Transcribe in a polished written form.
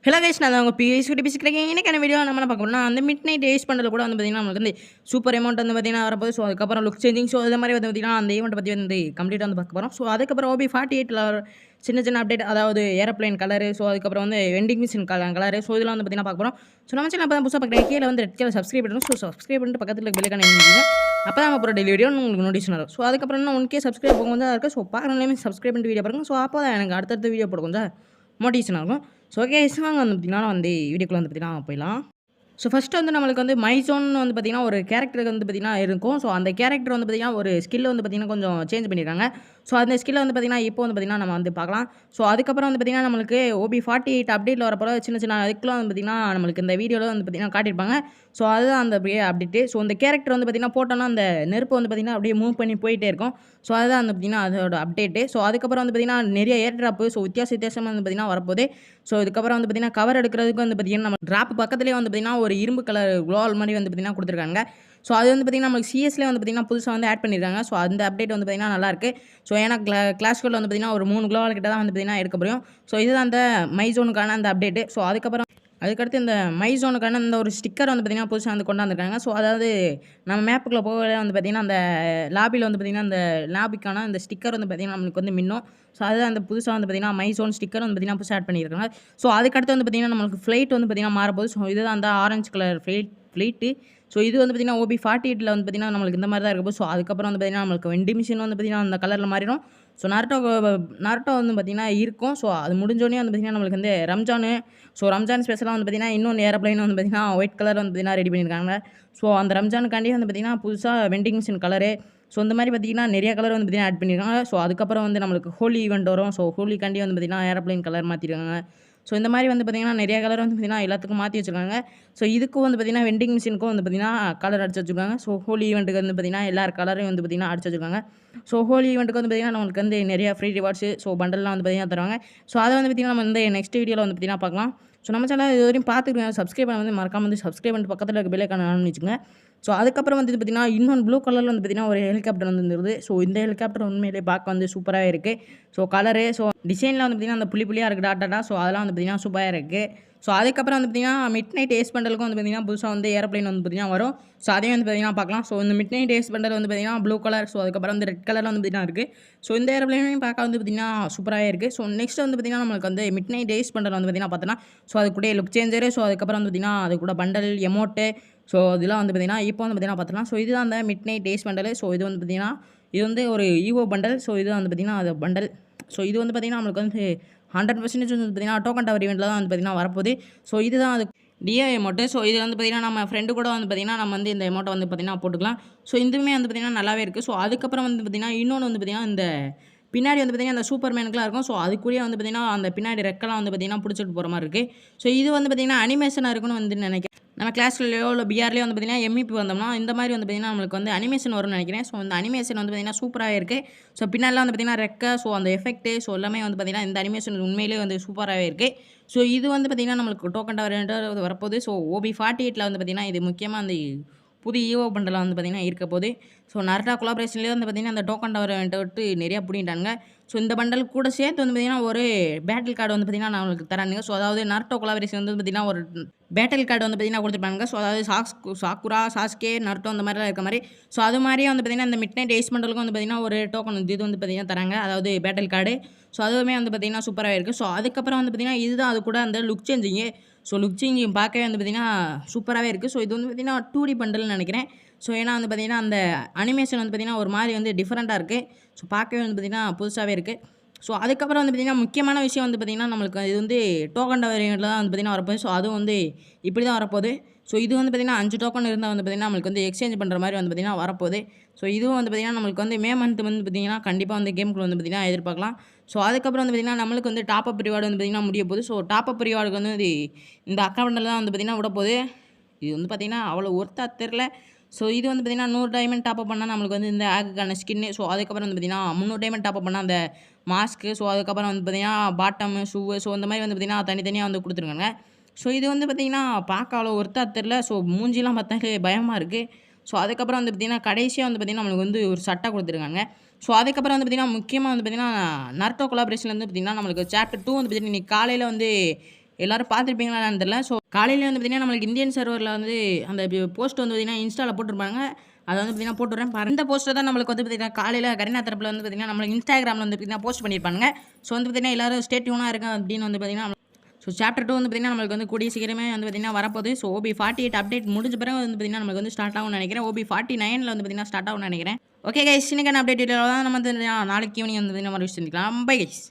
Hello guys, நான் உங்கள் குட்டி பேசிக்கிறேன். இன்னைக்கான வீடியோ நம்ம என்ன பார்க்க போறோம்னா, அந்த மிட் நைட் ஏஸ் பண்டல் கூட வந்து பார்த்தீங்கன்னா நமக்கு வந்து சூப்பர் அமௌண்ட் வந்து பார்த்தீங்கன்னா வரப்போகுது. ஸோ அதுக்கப்புறம் லுக் சேஞ்சிங் ஸோ இது மாதிரி வந்து பார்த்தீங்கன்னா அந்த ஈவெண்ட் பற்றி வந்து கம்ப்ளீட்டாக வந்து பார்க்க போகிறோம். ஸோ அதுக்கப்புறம் OB48ல சின்ன சின்ன அப்டேட், அதாவது ஏரோப்ளேன் கலரு, ஸோ அதுக்கப்புறம் வந்து வெண்டிங் மிஷின் கலரு, ஸோ இதெல்லாம் வந்து பார்த்தீங்கன்னா பார்க்க போகிறோம். ஸோ நம்ம சேனல் அப்போ தான் புதுசாக பார்க்குறேன், கீழே வந்து ரெட் கலர் சப்ஸ்கிரைப் பண்ணணும். ஸோ சப்ஸ்கிரைப் பண்ணிட்டு பக்கத்தில் இருக்க பெல்லைக்கான எழுதிங்க. அப்போ தான் நம்ம அப்புறம் டெய்லி வீடியோ உங்களுக்கு நோட்டிஃபிகேஷன் வரும். ஸோ அதுக்கப்புறம் இன்னும் 1K சப்ஸ்கிரைப் போக வந்து இருக்குது. ஸோ பார்க்குறவங்களே சப்ஸ்கிரைப் பண்ணிட்டு வீடியோ பாருங்கள். ஸோ அப்போ தான் எனக்கு அடுத்தடுத்த வீடியோ போட கொஞ்சம் மோட்டிவேஷன் ஆகும். ஸோ ஓகே, வாங்க வந்து பார்த்தீங்கன்னா வந்து வீடியோக்குள்ள வந்து பார்த்தீங்கன்னா போயிடலாம். ஸோ ஃபஸ்ட்டு வந்து நம்மளுக்கு வந்து மைசோன் வந்து பார்த்தீங்கன்னா ஒரு கேரக்டருக்கு வந்து பார்த்தீங்கன்னா இருக்கும். ஸோ அந்த கேரக்டர் வந்து பார்த்தீங்கன்னா ஒரு ஸ்கில் வந்து பார்த்தீங்கன்னா கொஞ்சம் சேஞ்ச் பண்ணியிருக்காங்க. ஸோ அந்த ஸ்கில்லை வந்து பார்த்தீங்கன்னா இப்போ வந்து பார்த்தீங்கன்னா நம்ம வந்து பார்க்கலாம். ஸோ அதுக்கப்புறம் வந்து பார்த்தீங்கன்னா நம்மளுக்கு OB48 அப்டேட்டில் வரப்போ சின்ன சின்ன அதுக்குலாம் வந்து பார்த்தீங்கன்னா நம்மளுக்கு இந்த வீடியோவில் வந்து பார்த்தீங்கன்னா காட்டியிருப்பாங்க. ஸோ அதுதான் அந்த அப்டேட்டு. ஸோ அந்த கேரக்டர் வந்து பார்த்தீங்கன்னா போட்டோன்னா அந்த நெருப்பு வந்து பார்த்தீங்கன்னா அப்படியே மூவ் பண்ணி போயிட்டே இருக்கும். ஸோ அதுதான் வந்து பார்த்தீங்கன்னா அதோட அப்டேட்டு. ஸோ அதுக்கப்புறம் வந்து பார்த்தீங்கன்னா நிறைய ஏர் ட்ராப்பு, ஸோ வித்தியாசமாக வந்து பார்த்தீங்கன்னா வரப்போகுது. ஸோ இதுக்கப்புறம் வந்து பார்த்தீங்கன்னா கவர் எடுக்கிறதுக்கு வந்து பார்த்தீங்கன்னா நம்ம ட்ராப் பக்கத்துலேயே வந்து பார்த்தீங்கன்னா ஒரு இரும்பு கலர் குளோவால் மாதிரி வந்து பார்த்தீங்கன்னா கொடுத்துருக்காங்க. ஸோ அது வந்து பார்த்தீங்கன்னா நம்மளுக்கு சிஎஸ்லேயே வந்து பார்த்தீங்கன்னா புதுசாக வந்து ஆட் பண்ணியிருக்காங்க. ஸோ அந்த அப்டேட் வந்து பார்த்தீங்கன்னா நல்லாயிருக்கு. ஸோ ஏன்னா கிளாஸ் கோடில் வந்து பார்த்தீங்கன்னா ஒரு 3 குளோவால் கிட்ட தான் வந்து பார்த்தீங்கன்னா எடுக்க முடியும். ஸோ இதுதான் அந்த மைசோனுக்கான அந்த அப்டேட்டு. ஸோ அதுக்கடுத்து இந்த மைசோனுக்கான இந்த ஒரு ஸ்டிக்கர் வந்து பார்த்தீங்கன்னா புதுசாக வந்து கொண்டாந்துருக்காங்க. ஸோ அதாவது நம்ம மேப்புக்குள்ளே போகல வந்து பார்த்தீங்கன்னா அந்த லாபியில் வந்து பார்த்தீங்கன்னா அந்த லாபிக்கான அந்த ஸ்டிக்கர் வந்து பார்த்தீங்கன்னா நம்மளுக்கு வந்து மின்னும். ஸோ அதுதான் அந்த புதுசாக வந்து பார்த்தீங்கன்னா மைசோன் ஸ்டிக்கர் வந்து பார்த்தீங்கன்னா புதுசாக ஆட் பண்ணியிருக்காங்க. ஸோ அதுக்கடுத்து வந்து பார்த்தீங்கன்னா நம்மளுக்கு ஃப்ளைட் வந்து பார்த்தீங்கன்னா மாறப்போகுது. ஸோ இதுதான் அந்த ஆரஞ்சு கலர் ஃப்ளைட்டு. ஸோ இது வந்து பார்த்தீங்கன்னா OB48ல வந்து பார்த்தீங்கன்னா நம்மளுக்கு இந்த மாதிரி தான் இருக்க போகுது. ஸோ அதுக்கப்புறம் வந்து பார்த்தீங்கன்னா நம்மளுக்கு வெண்டி மிஷின் வந்து பார்த்தீங்கன்னா அந்த கலரில் மாறிடும். ஸோ நருட்டோ வந்து பார்த்தீங்கன்னா இருக்கும். ஸோ அது முடிஞ்சோடனே வந்து பார்த்தீங்கன்னா நம்மளுக்கு வந்து ரம்ஜான் ஸ்பெஷலாக வந்து பார்த்தீங்கன்னா இன்னொன்று ஏரோப்ளைன் வந்து பார்த்தீங்கன்னா ஒயிட் கலர் வந்து பார்த்தீங்கன்னா ரெடி பண்ணியிருக்காங்க. ஸோ அந்த ரம்ஜானுக்காண்டி வந்து பார்த்தீங்கன்னா புதுசாக வெண்டிங் மிஷின் கலரு, ஸோ இந்த மாதிரி பார்த்தீங்கன்னா நிறைய கலர் வந்து பார்த்தீங்கன்னா ஆட் பண்ணியிருக்காங்க. ஸோ அதுக்கப்புறம் வந்து நம்மளுக்கு ஹோலி ஈவெண்ட் வரும். ஸோ ஹோலிக்காண்டி வந்து பார்த்தீங்கன்னா ஏரோப்ளைன் கலர் மாற்றிருக்காங்க. ஸோ இந்த மாதிரி வந்து பார்த்தீங்கன்னா நிறைய கலர் வந்து பார்த்தீங்கன்னா எல்லாத்துக்கும் மாற்றி வச்சுருக்காங்க. ஸோ இதுக்கும் வந்து பார்த்தீங்கன்னா வெண்டிங் மிஷினுக்கும் வந்து பார்த்தீங்கன்னா கலர் அடிச்சு வச்சுருக்காங்க. ஸோ ஹோலி ஈவெண்ட்டுக்கு வந்து பார்த்தீங்கன்னா எல்லார் கலரையும் வந்து பார்த்தீங்கன்னா அடிச்சு வச்சுருக்காங்க. ஸோ ஹோலி ஈவெண்ட்டுக்கு வந்து பார்த்தீங்கன்னா நம்மளுக்கு வந்து நிறைய ஃப்ரீ ரிவார்ட்ஸு, ஸோ பண்டல்லாம் வந்து பார்த்தீங்கன்னா தருவாங்க. ஸோ அதை வந்து பார்த்தீங்கன்னா நம்ம வந்து நெக்ஸ்ட் வீடியோவில் வந்து பார்த்தீங்கன்னா பார்க்கலாம். ஸோ நம்ம சேனல் இது வரையும் பார்த்துருக்கேன், சப்ஸ்கிரைப் பண்ண வந்து மறக்காம வந்து சப்ஸ்கிரைப் பண்ணிட்டு பக்கத்தில் இருக்க பெல் ஐக்கான ஆன் வச்சுக்கோங்க. ஸோ அதுக்கப்புறம் வந்து பார்த்தீங்கன்னா இன்னொன்று ப்ளூ கலரில் வந்து பார்த்தீங்கன்னா ஒரு ஹெலிகாப்டர் வந்து இருந்தது. ஸோ இந்த ஹெலிகாப்டர் உண்மையிலேயே பார்க்க வந்து சூப்பராகவே இருக்குது. ஸோ கலரு, ஸோ டிசைனில் வந்து பார்த்தீங்கன்னா அந்த புள்ளியாக இருக்குது டாட்டாடா. ஸோ அதெல்லாம் வந்து பார்த்தீங்கன்னா சூப்பராக இருக்குது. ஸோ அதுக்கப்புறம் வந்து பார்த்தீங்கன்னா மிட் நைட் ஏஸ் பண்டலுக்கும் வந்து பார்த்தீங்கன்னா புதுசாக வந்து ஏரோப்ளைன் வந்து பார்த்தீங்கன்னா வரும். ஸோ அதையும் வந்து பார்த்தீங்கன்னா பார்க்கலாம். ஸோ இந்த மிட் நைட் ஏஸ் பண்டல் வந்து பார்த்தீங்கன்னா ப்ளூ கலர், ஸோ அதுக்கப்புறம் வந்து ரெட் கலரில் வந்து பார்த்தீங்கன்னா இருக்குது. ஸோ இந்த ஏரோப்ளைனையும் பார்க்க வந்து பார்த்தீங்கன்னா சூப்பராகவே இருக்குது. ஸோ நெக்ஸ்ட் வந்து பார்த்தீங்கன்னா நம்மளுக்கு வந்து மிட் நைட் ஏஸ் பண்டல் வந்து பார்த்தீங்கன்னா பார்த்தோன்னா ஸோ அது கூட லுக் சேஞ்சரு, ஸோ அதுக்கப்புறம் வந்து பார்த்தீங்கன்னா அது கூட பண்டல் எமோட்டு, ஸோ இதெல்லாம் வந்து பார்த்தீங்கன்னா இப்போ வந்து பார்த்தீங்கன்னா பார்த்துக்கலாம். ஸோ இதுதான் அந்த mid night days bundle. So இது வந்து பார்த்தீங்கன்னா இது வந்து ஒரு ஈவோ பண்டல். ஸோ இது வந்து பார்த்தீங்கன்னா அது பண்டல். ஸோ இது வந்து பார்த்தீங்கன்னா நம்மளுக்கு வந்து 100% வந்து பார்த்தீங்கன்னா டோக்கன் டவர் ஈவெண்ட்டில் தான் வந்து பார்த்தீங்கன்னா வரப்போகுது. ஸோ இதுதான் அது டிஓ எமௌண்ட்டு. ஸோ இது வந்து பார்த்தீங்கன்னா நம்ம ஃப்ரெண்டு கூட வந்து பார்த்தீங்கன்னா நம்ம வந்து இந்த எமௌண்ட்டை வந்து பார்த்தீங்கன்னா போட்டுக்கலாம். ஸோ இதுவுமே வந்து பார்த்தீங்கன்னா நல்லாவே இருக்குது. ஸோ அதுக்கப்புறம் வந்து பார்த்தீங்கன்னா இன்னொன்று வந்து பார்த்தீங்கன்னா இந்த பின்னாடி வந்து பார்த்தீங்கன்னா அந்த சூப்பர் மேனுக்குலாம் இருக்கும். ஸோ அதுக்குள்ளேயே வந்து பார்த்தீங்கன்னா அந்த பின்னாடி ரெக்கெல்லாம் வந்து பார்த்தீங்கன்னா பிடிச்சிட்டு போகிற மாதிரி இருக்குது. ஸோ இது வந்து பார்த்தீங்கன்னா அனிமேஷனாக இருக்குன்னு வந்து நினைக்கிறேன். நம்ம கிளாஸ்லையோ இல்லை பிஆர்லேயோ வந்து பார்த்தீங்கன்னா எம்இபி வந்தோம்னா இந்த மாதிரி வந்து பார்த்தீங்கன்னா நம்மளுக்கு வந்து அனிமேஷன் வரும்னு நினைக்கிறேன். ஸோ இந்த அனிமேஷன் வந்து பார்த்தீங்கன்னா சூப்பராக இருக்குது. ஸோ பின்னாடிலாம் வந்து பார்த்தீங்கன்னா ரெக்க, ஸோ அந்த எஃபெக்ட்டு, ஸோ எல்லாமே வந்து பார்த்தீங்கன்னா இந்த அனிமேஷன் உண்மையிலேயே வந்து சூப்பராகவே இருக்குது. ஸோ இது வந்து பார்த்தீங்கன்னா நம்மளுக்கு டோக்கன் டவர் வரப்போகுது. ஸோ OB48ல வந்து பார்த்தீங்கன்னா இது முக்கியமாக அந்த புது ஈவோ பண்டலாக வந்து பார்த்தீங்கன்னா இருக்க போது. ஸோ நருட்டோ கொலாபரேஷன்லேயே வந்து பார்த்தீங்கன்னா அந்த டோக்கன் டவர் விட்டு நிறையா பிடிங்கிட்டானுங்க. ஸோ இந்த பண்டல் கூட சேர்த்து வந்து பார்த்தீங்கன்னா ஒரு பேட்டில் கார்டு வந்து பார்த்தீங்கன்னா நம்மளுக்கு தரானுங்க. ஸோ அதாவது நருட்டோ கொலாபரேஷன் வந்து பார்த்தீங்கன்னா ஒரு பேட்டில் கார்டு வந்து பார்த்தீங்கன்னா கொடுத்துருப்பாங்க. ஸோ அதாவது சாக்குரா, சாஸ்கே, நருட்டோ அந்த மாதிரிலாம் இருக்க மாதிரி. ஸோ அது மாதிரியே வந்து பார்த்தீங்கன்னா இந்த மிட் நைட் ஏஸ் பண்டலுக்கும் வந்து பார்த்தீங்கன்னா ஒரு டோக்கன் இது வந்து பார்த்தீங்கன்னா தராங்க, அதாவது பேட்டில் கார்டு. ஸோ அதுவுமே வந்து பார்த்தீங்கன்னா சூப்பராக இருக்குது. ஸோ அதுக்கப்புறம் வந்து பார்த்தீங்கன்னா இதுதான் அது கூட அந்த look changing. So look changing பார்க்கவே வந்து பார்த்தீங்கன்னா சூப்பராகவே இருக்குது. ஸோ இது வந்து பார்த்தீங்கன்னா 2D பண்டல்னு நினைக்கிறேன். ஸோ ஏன்னா வந்து பார்த்தீங்கன்னா அந்த அனிமேஷன் வந்து பார்த்தீங்கன்னா ஒரு மாதிரி வந்து டிஃப்ரெண்ட்டாக இருக்குது. ஸோ பார்க்கவே வந்து பார்த்தீங்கன்னா புதுசாகவே இருக்குது. ஸோ அதுக்கப்புறம் வந்து பார்த்தீங்கன்னா முக்கியமான விஷயம் வந்து பார்த்தீங்கன்னா நம்மளுக்கு இது வந்து டோக்கன் டவர் ஈவெண்ட்டில் தான் வந்து பார்த்தீங்கன்னா வரப்போகுது. ஸோ அதுவும் வந்து இப்படி தான் வரப்போகுது. ஸோ இது வந்து பார்த்தீங்கன்னா 5 டோக்கன் இருந்தால் வந்து பார்த்தீங்கன்னா நம்மளுக்கு வந்து எக்ஸ்சேஞ்ச் பண்ணுற மாதிரி வந்து பார்த்தீங்கன்னா வரப்போகுது. ஸோ இதுவும் வந்து பார்த்தீங்கன்னா நம்மளுக்கு வந்து மே மந்த் வந்து பார்த்தீங்கன்னா கண்டிப்பாக வந்து கேமுக்குள்ள வந்து பார்த்தீங்கன்னா எதிர்பார்க்கலாம். ஸோ அதுக்கப்புறம் வந்து பார்த்தீங்கன்னா நம்மளுக்கு வந்து டாப் அப் ரிவார்டு வந்து பார்த்தீங்கன்னா முடிய போகுது. ஸோ டாப் அப் ரிவார்டுக்கு வந்து இந்த அக்கௌண்ட்டில் தான் வந்து பார்த்தீங்கன்னா விடப்போகுது. இது வந்து பார்த்தீங்கன்னா அவ்வளோ ஒர்த்தா தெரில. ஸோ இது வந்து பார்த்தீங்கன்னா 100 டைமண்ட் டாப் அப் பண்ணால் நம்மளுக்கு வந்து இந்த ஆக்குக்கான ஸ்கின்னு. ஸோ அதுக்கப்புறம் வந்து பார்த்தீங்கன்னா 300 டைமண்ட் டாப் அப் பண்ணால் அந்த மாஸ்க்கு, ஸோ அதுக்கப்புறம் வந்து பார்த்தீங்கன்னா பாட்டமு, ஷூவு, ஸோ இந்த மாதிரி வந்து பார்த்தீங்கன்னா தனித்தனியாக வந்து கொடுத்துருக்காங்க. ஸோ இது வந்து பார்த்தீங்கன்னா பார்க்க அவ்வளோ ஒர்த்தா தெரில. ஸோ மூஞ்சிலாம் பார்த்தாலே பயமாக இருக்குது. ஸோ அதுக்கப்புறம் வந்து பார்த்தீங்கன்னா கடைசியாக வந்து பார்த்தீங்கன்னா நம்மளுக்கு வந்து ஒரு சட்டை கொடுத்துருக்காங்க. ஸோ அதுக்கப்புறம் வந்து பார்த்தீங்கன்னா முக்கியமாக வந்து பார்த்தீங்கன்னா நருட்டோ கொலாபரேஷன்ல வந்து பார்த்தீங்கன்னா நம்மளுக்கு சாப்டர் 2 வந்து பார்த்தீங்கன்னா இன்னைக்கு காலையில் வந்து எல்லாரும் பார்த்துருப்பீங்களான்னு தெரியல. ஸோ காலையில வந்து பார்த்தீங்கன்னா, நம்மளுக்கு இந்தியன் சர்வரில் வந்து அந்த போஸ்ட் வந்து பார்த்தீங்கன்னா, இன்ஸ்டால போட்டுருப்பாங்க. அத வந்து பார்த்தீங்கன்னா போட்டுவிட்றேன் பாருங்க. இந்த போஸ்ட்டர் தான் நம்மளுக்கு வந்து பார்த்தீங்கன்னா, காலையில கரீனா தரப்புல வந்து பார்த்தீங்கன்னா, நம்மளுக்கு இன்ஸ்டாகிராமில வந்து பார்த்தீங்கன்னா போஸ்ட் பண்ணியிருப்பானுங்க. ஸோ வந்து பார்த்தீங்கன்னா, எல்லாரும் ஸ்டே டியூனா இருங்க அப்படின்னு வந்து பார்த்தீங்கன்னா, ஸோ சாப்டர் 2 வந்து பார்த்தீங்கன்னா, நம்மளுக்கு வந்து கூடிய சீக்கிரமே வந்து பார்த்தீங்கன்னா வரப்போகுது. ஸோ OB48 அப்டேட் முடிஞ்ச பிறகு வந்து பார்த்தீங்கன்னா, நம்மளுக்கு வந்து ஸ்டார்ட் ஆகும்னு நினைக்கிறேன். OB49ல வந்து பார்த்தீங்கன்னா ஸ்டார்ட் ஆகும்னு நினைக்கிறேன். ஓகே கைஸ், இன்னைக்கான அப்டேட் டீட்டெயில் தான் நம்ம வந்து நாளைக்கு ஈவினிங் வந்து பார்த்தீங்கன்னா மறுபடியும் சந்திக்கலாம். Bye guys.